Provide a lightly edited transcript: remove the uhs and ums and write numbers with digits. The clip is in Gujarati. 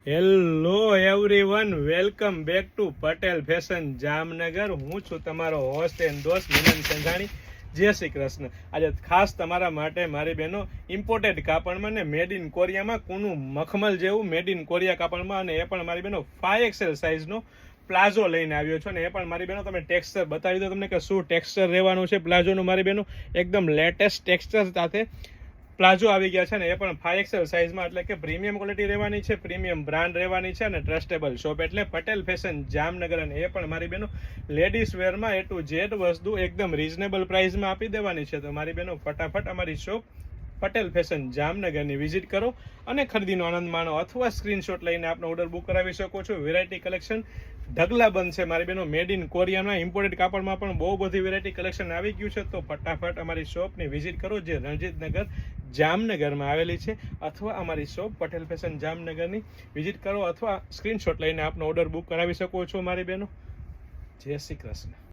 Hello everyone, welcome back to Patel fashion Jamnagar. હું છું તમારો હોસ્ટ એન્ડ દોસ્ત મિલન સંઘાણી. જય શ્રી કૃષ્ણ. આજે ખાસ તમારા માટે મારી બહેનો ઇમ્પોર્ટેડ કાપડમાં ને મેડ ઇન કોરિયામાં કુનું મખમલ જેવું મેડ ઇન કોરિયા કાપડમાં, અને એ પણ મારી બહેનો 5XL સાઇઝનો પ્લાઝો લઈને આવ્યો છો. ને એ પણ મારી બહેનો તમે ટેક્સચર બતાવી દો તમને કે શું ટેક્સચર રહેવાનું છે પ્લાઝોનું. મારી બહેનો એકદમ લેટેસ્ટ ટેક્સચર સાથે પ્લાઝો આવી ગયા છે, ને એ પણ 5XL સાઇઝમાં, એટલે કે પ્રીમિયમ ક્વોલિટી રહેવાની છે, પ્રીમિયમ બ્રાન્ડ રહેવાની છે, અને ટ્રસ્ટેબલ શોપ એટલે પટેલ ફેશન જામનગર. અને એ પણ મારી બહેનો લેડીઝ વેરમાં A to Z વસ્તુ એકદમ રીઝનેબલ પ્રાઇસમાં આપી દેવાની છે. તો મારી બહેનો ફટાફટ અમારી શોપ પટેલ ફેશન જામનગરની વિઝિટ કરો અને ખરીદીનો આનંદ માણો, અથવા સ્ક્રીનશોટ લઈને આપનો ઓર્ડર બુક કરાવી શકો છો. વેરાયટી કલેક્શન ઢગલા બંધ છે મારી બહેનો. મેડ ઇન કોરિયાના ઇમ્પોર્ટેડ કાપડમાં પણ બહુ બધી વેરાયટી કલેક્શન આવી ગયું છે. તો ફટાફટ અમારી શોપની વિઝિટ કરો, જે રણજીતનગર જામનગરમાં આવેલી છે, અથવા અમારી શોપ પટેલ ફેશન જામનગરની વિઝિટ કરો, અથવા સ્ક્રીનશોટ લઈને આપનો ઓર્ડર બુક કરાવી શકો છો મારી બહેનો. જય શ્રી કૃષ્ણ.